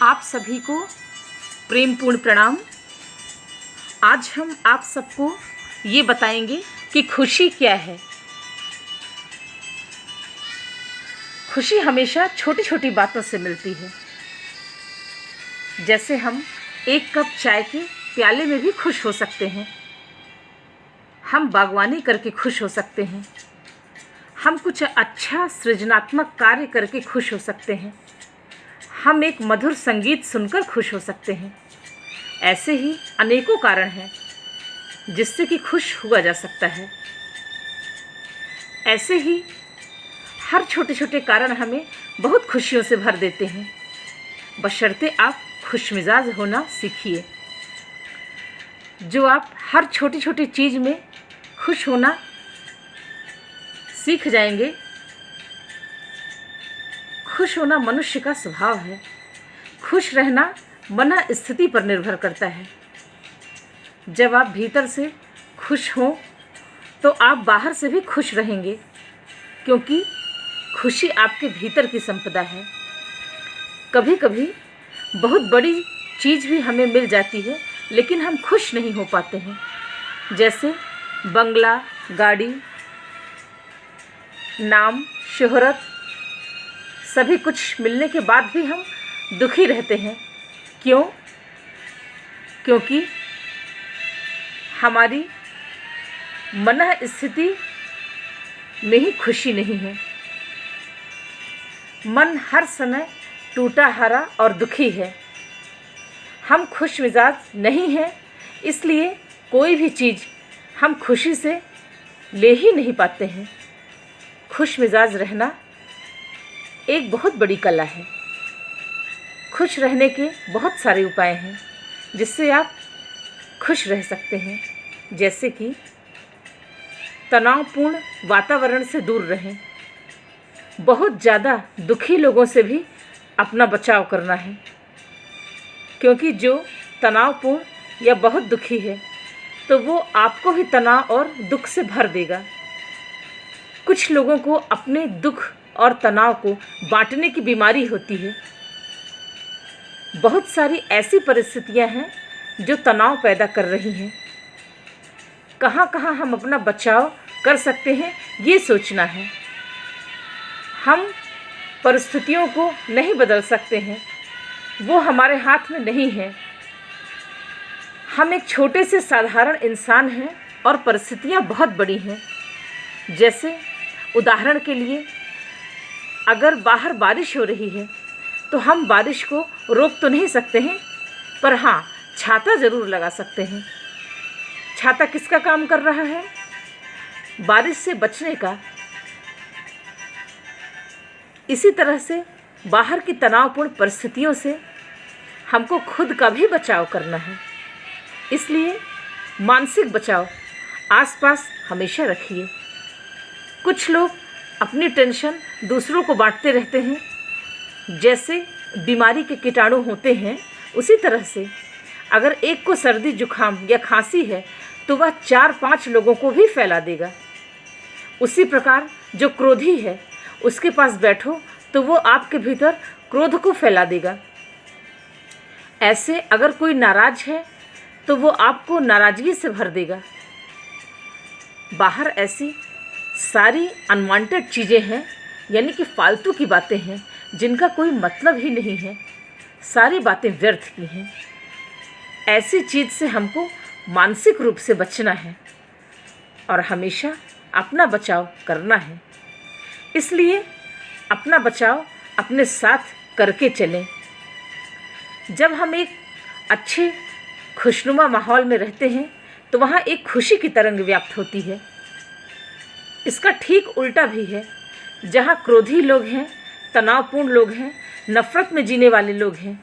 आप सभी को प्रेमपूर्ण प्रणाम। आज हम आप सबको ये बताएंगे कि खुशी क्या है। खुशी हमेशा छोटी छोटी बातों से मिलती है। जैसे हम एक कप चाय के प्याले में भी खुश हो सकते हैं, हम बागवानी करके खुश हो सकते हैं, हम कुछ अच्छा सृजनात्मक कार्य करके खुश हो सकते हैं, हम एक मधुर संगीत सुनकर खुश हो सकते हैं। ऐसे ही अनेकों कारण हैं जिससे कि खुश हुआ जा सकता है। ऐसे ही हर छोटे छोटे कारण हमें बहुत खुशियों से भर देते हैं, बशर्ते आप खुशमिजाज होना सीखिए। जो आप हर छोटी छोटी चीज़ में खुश होना सीख जाएंगे। खुश होना मनुष्य का स्वभाव है। खुश रहना मन स्थिति पर निर्भर करता है। जब आप भीतर से खुश हों तो आप बाहर से भी खुश रहेंगे, क्योंकि खुशी आपके भीतर की संपदा है। कभी कभी बहुत बड़ी चीज़ भी हमें मिल जाती है, लेकिन हम खुश नहीं हो पाते हैं। जैसे बंगला, गाड़ी, नाम, शोहरत, सभी कुछ मिलने के बाद भी हम दुखी रहते हैं। क्यों? क्योंकि हमारी मन स्थिति में ही खुशी नहीं है। मन हर समय टूटा हारा और दुखी है। हम खुश मिजाज नहीं हैं, इसलिए कोई भी चीज़ हम खुशी से ले ही नहीं पाते हैं। खुश मिजाज रहना एक बहुत बड़ी कला है। खुश रहने के बहुत सारे उपाय हैं जिससे आप खुश रह सकते हैं। जैसे कि तनावपूर्ण वातावरण से दूर रहें। बहुत ज़्यादा दुखी लोगों से भी अपना बचाव करना है, क्योंकि जो तनावपूर्ण या बहुत दुखी है तो वो आपको भी तनाव और दुख से भर देगा। कुछ लोगों को अपने दुख और तनाव को बांटने की बीमारी होती है। बहुत सारी ऐसी परिस्थितियां हैं जो तनाव पैदा कर रही हैं। कहाँ कहाँ हम अपना बचाव कर सकते हैं, ये सोचना है। हम परिस्थितियों को नहीं बदल सकते हैं, वो हमारे हाथ में नहीं है। हम एक छोटे से साधारण इंसान हैं और परिस्थितियां बहुत बड़ी हैं। जैसे उदाहरण के लिए, अगर बाहर बारिश हो रही है तो हम बारिश को रोक तो नहीं सकते हैं, पर हाँ, छाता ज़रूर लगा सकते हैं। छाता किसका काम कर रहा है? बारिश से बचने का। इसी तरह से बाहर की तनावपूर्ण परिस्थितियों से हमको खुद का भी बचाव करना है। इसलिए मानसिक बचाव आसपास हमेशा रखिए। कुछ लोग अपनी टेंशन दूसरों को बांटते रहते हैं। जैसे बीमारी के कीटाणु होते हैं, उसी तरह से अगर एक को सर्दी जुखाम या खांसी है तो वह 4-5 लोगों को भी फैला देगा। उसी प्रकार जो क्रोधी है उसके पास बैठो तो वो आपके भीतर क्रोध को फैला देगा। ऐसे अगर कोई नाराज है तो वो आपको नाराज़गी से भर देगा। बाहर ऐसी सारी अनवांटेड चीज़ें हैं, यानी कि फालतू की बातें हैं जिनका कोई मतलब ही नहीं है। सारी बातें व्यर्थ की हैं। ऐसी चीज़ से हमको मानसिक रूप से बचना है और हमेशा अपना बचाव करना है। इसलिए अपना बचाव अपने साथ करके चलें। जब हम एक अच्छे खुशनुमा माहौल में रहते हैं तो वहाँ एक खुशी की तरंग व्याप्त होती है। इसका ठीक उल्टा भी है। जहाँ क्रोधी लोग हैं, तनावपूर्ण लोग हैं, नफ़रत में जीने वाले लोग हैं,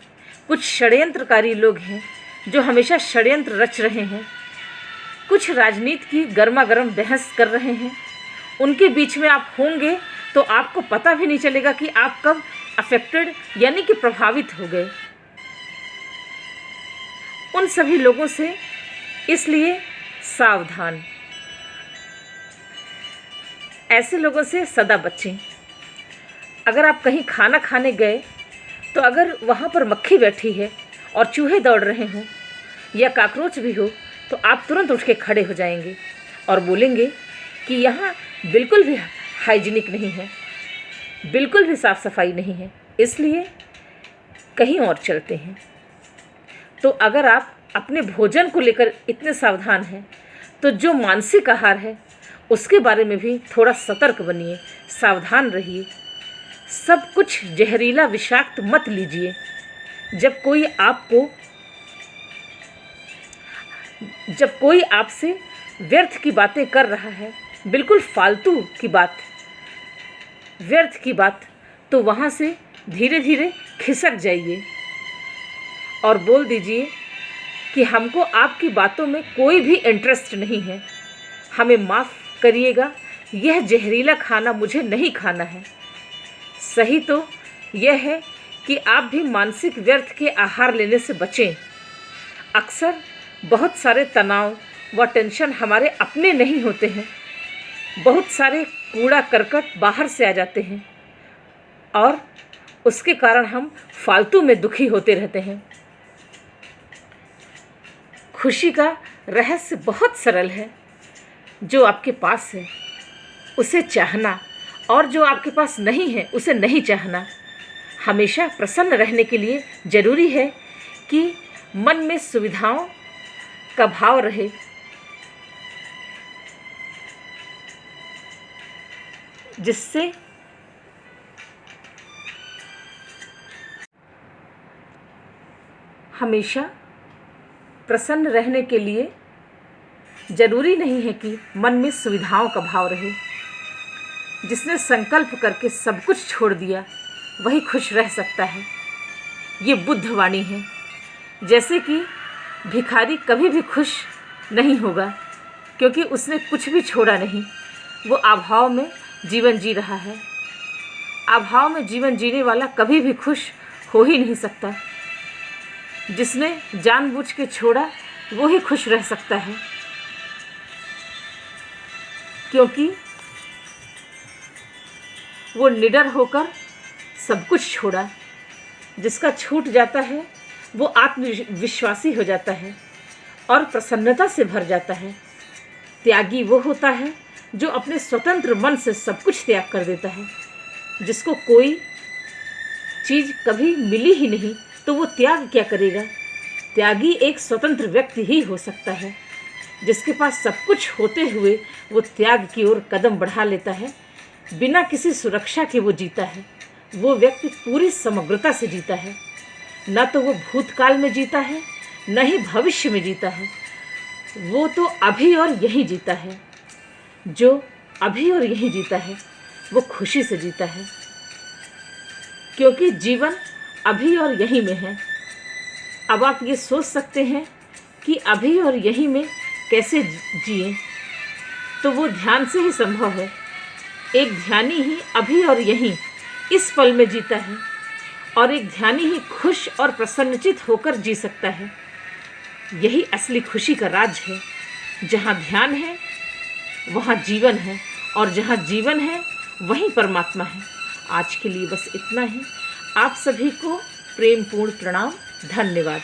कुछ षड्यंत्रकारी लोग हैं जो हमेशा षड्यंत्र रच रहे हैं, कुछ राजनीति की गर्मा गर्म बहस कर रहे हैं, उनके बीच में आप होंगे तो आपको पता भी नहीं चलेगा कि आप कब अफेक्टेड यानी कि प्रभावित हो गए उन सभी लोगों से। इसलिए सावधान, ऐसे लोगों से सदा बचें। अगर आप कहीं खाना खाने गए तो अगर वहाँ पर मक्खी बैठी है और चूहे दौड़ रहे हों या काकरोच भी हो, तो आप तुरंत उठ के खड़े हो जाएंगे और बोलेंगे कि यहाँ बिल्कुल भी हाइजीनिक नहीं है, बिल्कुल भी साफ़ सफाई नहीं है, इसलिए कहीं और चलते हैं। तो अगर आप अपने भोजन को लेकर इतने सावधान हैं, तो जो मानसिक आहार है उसके बारे में भी थोड़ा सतर्क बनिए, सावधान रहिए। सब कुछ जहरीला विषाक्त मत लीजिए। जब कोई आपसे व्यर्थ की बातें कर रहा है, बिल्कुल फालतू की बात, व्यर्थ की बात, तो वहाँ से धीरे धीरे खिसक जाइए और बोल दीजिए कि हमको आपकी बातों में कोई भी इंटरेस्ट नहीं है, हमें माफ़ करिएगा, यह जहरीला खाना मुझे नहीं खाना है। सही तो यह है कि आप भी मानसिक व्यर्थ के आहार लेने से बचें। अक्सर बहुत सारे तनाव व टेंशन हमारे अपने नहीं होते हैं, बहुत सारे कूड़ा करकट बाहर से आ जाते हैं और उसके कारण हम फालतू में दुखी होते रहते हैं। खुशी का रहस्य बहुत सरल है। जो आपके पास है उसे चाहना, और जो आपके पास नहीं है उसे नहीं चाहना। हमेशा प्रसन्न रहने के लिए ज़रूरी है कि मन में सुविधाओं का भाव रहे, जिससे हमेशा प्रसन्न रहने के लिए ज़रूरी नहीं है कि मन में सुविधाओं का भाव रहे। जिसने संकल्प करके सब कुछ छोड़ दिया वही खुश रह सकता है। ये बुद्ध वाणी है। जैसे कि भिखारी कभी भी खुश नहीं होगा क्योंकि उसने कुछ भी छोड़ा नहीं, वो अभाव में जीवन जी रहा है। अभाव में जीवन जीने वाला कभी भी खुश हो ही नहीं सकता। जिसने जानबूझ के छोड़ा वो ही खुश रह सकता है, क्योंकि वो निडर होकर सब कुछ छोड़ा। जिसका छूट जाता है वो आत्मविश्वासी हो जाता है और प्रसन्नता से भर जाता है। त्यागी वो होता है जो अपने स्वतंत्र मन से सब कुछ त्याग कर देता है। जिसको कोई चीज़ कभी मिली ही नहीं तो वो त्याग क्या करेगा। त्यागी एक स्वतंत्र व्यक्ति ही हो सकता है। जिसके पास सब कुछ होते हुए वो त्याग की ओर कदम बढ़ा लेता है, बिना किसी सुरक्षा के वो जीता है। वो व्यक्ति पूरी समग्रता से जीता है। न तो वो भूतकाल में जीता है, न ही भविष्य में जीता है। वो तो अभी और यहीं जीता है। जो अभी और यहीं जीता है वो खुशी से जीता है, क्योंकि जीवन अभी और यहीं में है। अब आप ये सोच सकते हैं कि अभी और यहीं में कैसे जिए, तो वो ध्यान से ही संभव है। एक ध्यानी ही अभी और यहीं इस पल में जीता है, और एक ध्यानी ही खुश और प्रसन्नचित होकर जी सकता है। यही असली खुशी का राज है। जहाँ ध्यान है वहाँ जीवन है, और जहाँ जीवन है वहीं परमात्मा है। आज के लिए बस इतना ही। आप सभी को प्रेमपूर्ण प्रणाम। धन्यवाद।